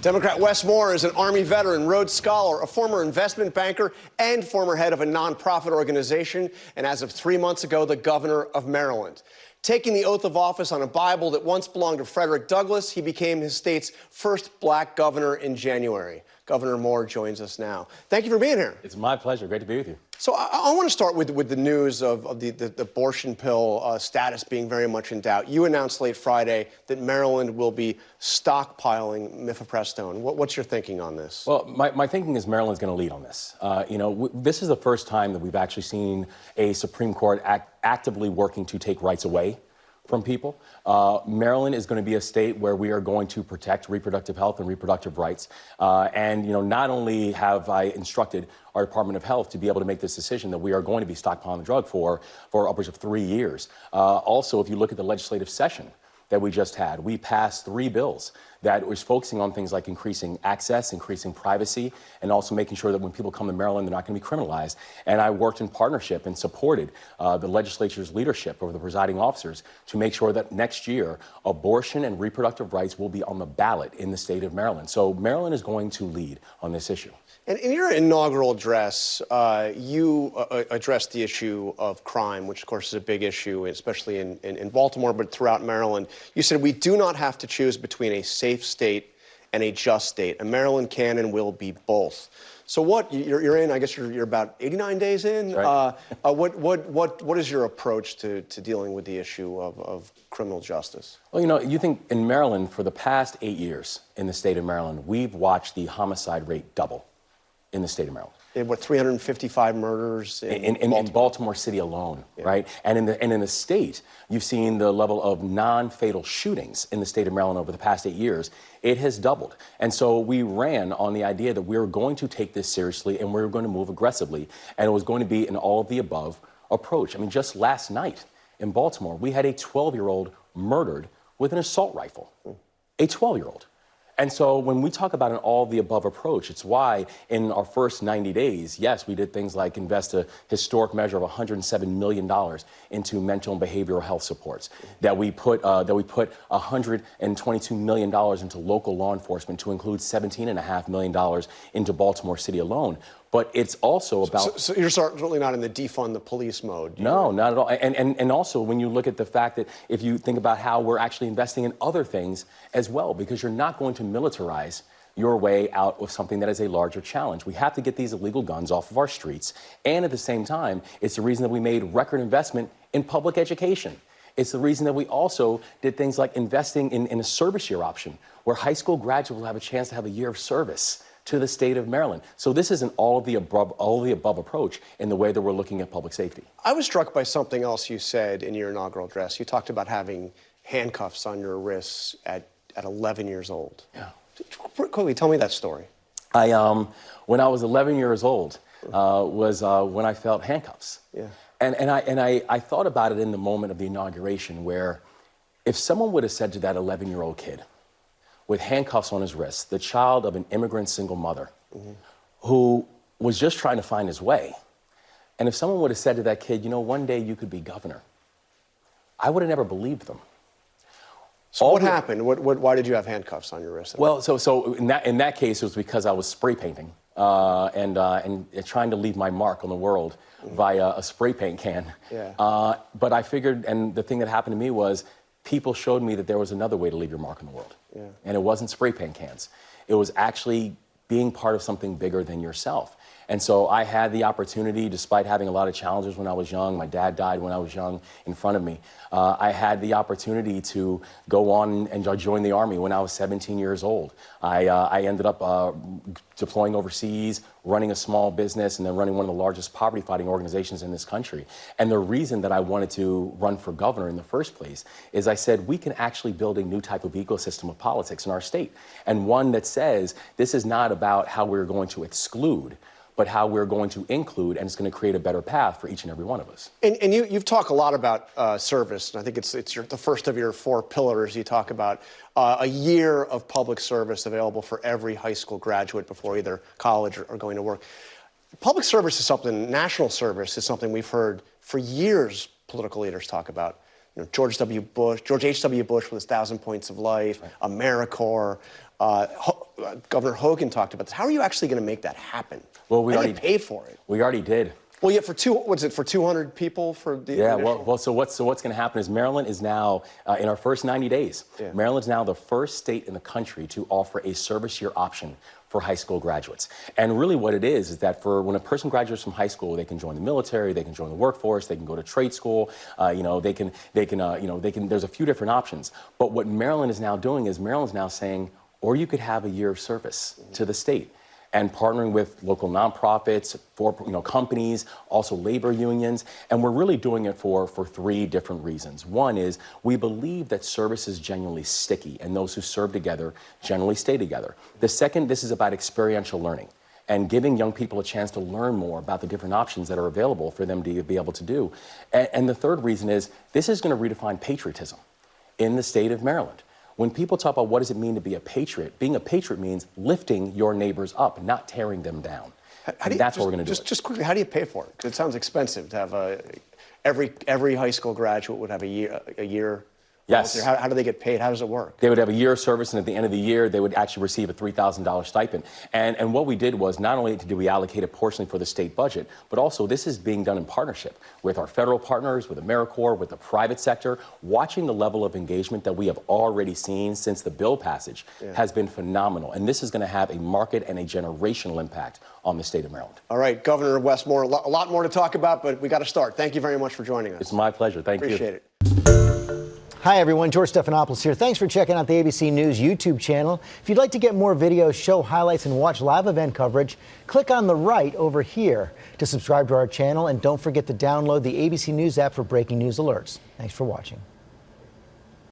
Democrat Wes Moore is an Army veteran, Rhodes Scholar, a former investment banker, and former head of a nonprofit organization, and as of 3 months ago, the governor of Maryland. Taking the oath of office on a Bible that once belonged to Frederick Douglass, he became his state's first black governor in January. Governor Moore joins us now. Thank you for being here. It's my pleasure. Great to be with you. So I want to start with the news of the abortion pill status being very much in doubt. You announced late Friday that Maryland will be stockpiling mifepristone. What's your thinking on this? Well, my thinking is Maryland's going to lead on this. This is the first time that we've actually seen a Supreme Court actively working to take rights away from people. Maryland is going to be a state where we are going to protect reproductive health and reproductive rights. Not only have I instructed our Department of Health to be able to make this decision that we are going to be stockpiling the drug for upwards of 3 years. Also, if you look at the legislative session that we just had, we passed 3 bills that was focusing on things like increasing access, increasing privacy, and also making sure that when people come to Maryland, they're not going to be criminalized. And I worked in partnership and supported the legislature's leadership over the presiding officers to make sure that next year, abortion and reproductive rights will be on the ballot in the state of Maryland. So Maryland is going to lead on this issue. And in your inaugural address, you addressed the issue of crime, which, of course, is a big issue, especially in Baltimore, but throughout Maryland. You said we do not have to choose between a safe state and a just state. And Maryland can and will be both. So what, you're in, I guess you're about 89 days in. Right. What is your approach to dealing with the issue of criminal justice? Well, you think in Maryland, for the past 8 years in the state of Maryland, we've watched the homicide rate double in the state of Maryland. 355 murders in Baltimore City alone, yeah. Right? And in the state, you've seen the level of non-fatal shootings in the state of Maryland over the past 8 years. It has doubled. And so we ran on the idea that we were going to take this seriously and we were going to move aggressively. And it was going to be an all-of-the-above approach. I mean, just last night in Baltimore, we had a 12-year-old murdered with an assault rifle. A 12-year-old. And so when we talk about an all-of-the-above approach, it's why in our first 90 days, yes, we did things like invest a historic measure of $107 million into mental and behavioral health supports, that we put $122 million into local law enforcement, to include $17.5 million into Baltimore City alone. But it's also about... So you're certainly not in the defund the police mode? No, not at all. And also, when you look at the fact that if you think about how we're actually investing in other things as well, because you're not going to militarize your way out of something that is a larger challenge. We have to get these illegal guns off of our streets. And at the same time, it's the reason that we made record investment in public education. It's the reason that we also did things like investing in a service year option, where high school graduates will have a chance to have a year of service to the state of Maryland. So this is an all-of-the-above approach in the way that we're looking at public safety. I was struck by something else you said in your inaugural address. You talked about having handcuffs on your wrists at 11 years old. Yeah. Quickly, tell me that story. When I was 11 years old, was when I felt handcuffs. Yeah. And I thought about it in the moment of the inauguration, where if someone would have said to that 11-year-old kid, with handcuffs on his wrists, the child of an immigrant single mother, who was just trying to find his way, and if someone would have said to that kid, one day you could be governor, I would have never believed them. So what happened? Why did you have handcuffs on your wrist? Well, so in that case, it was because I was spray painting and trying to leave my mark on the world via a spray paint can. Yeah. But I figured, and the thing that happened to me was, people showed me that there was another way to leave your mark on the world. Yeah. And it wasn't spray paint cans. It was actually being part of something bigger than yourself. And so I had the opportunity, despite having a lot of challenges when I was young. My dad died when I was young in front of me. I had the opportunity to go on and join the Army when I was 17 years old. I ended up deploying overseas, running a small business, and then running one of the largest poverty-fighting organizations in this country. And the reason that I wanted to run for governor in the first place is I said, we can actually build a new type of ecosystem of politics in our state, and one that says this is not about how we're going to exclude, but how we're going to include, and it's going to create a better path for each and every one of us. And you've talked a lot about service, and I think it's the first of your 4 pillars. You talk about a year of public service available for every high school graduate before either college or going to work. Public service is something, national service is something we've heard for years political leaders talk about. George H.W. Bush with his 1,000 Points of Life, right. AmeriCorps, Governor Hogan talked about this. How are you actually going to make that happen? Well, we How do already you pay for it. We already did. Well, yeah, for 200 people for the Yeah, initial? so what's going to happen is Maryland is now, in our first 90 days, Maryland's now the first state in the country to offer a service year option for high school graduates. And really what it is that for when a person graduates from high school, they can join the military, they can join the workforce, they can go to trade school, there's a few different options. But what Maryland is now doing is Maryland's now saying, or you could have a year of service to the state. And partnering with local nonprofits, for companies, also labor unions, and we're really doing it for three different reasons. One is we believe that service is genuinely sticky, and those who serve together generally stay together. The second, this is about experiential learning and giving young people a chance to learn more about the different options that are available for them to be able to do. And the third reason is this is going to redefine patriotism in the state of Maryland. When people talk about what does it mean to be a patriot, being a patriot means lifting your neighbors up, not tearing them down. That's what we're going to do. Just quickly, how do you pay for it? Because it sounds expensive to have every high school graduate would have a year. Yes. How do they get paid? How does it work? They would have a year of service, and at the end of the year, they would actually receive a $3,000 stipend. And what we did was not only did we allocate a portion for the state budget, but also this is being done in partnership with our federal partners, with AmeriCorps, with the private sector. Watching the level of engagement that we have already seen since the bill passage has been phenomenal. And this is going to have a market and a generational impact on the state of Maryland. All right, Governor Wes Moore, a lot more to talk about, but we got to start. Thank you very much for joining us. It's my pleasure. Thank you. Appreciate it. Hi, everyone. George Stephanopoulos here. Thanks for checking out the ABC News YouTube channel. If you'd like to get more videos, show highlights, and watch live event coverage, click on the right over here to subscribe to our channel. And don't forget to download the ABC News app for breaking news alerts. Thanks for watching.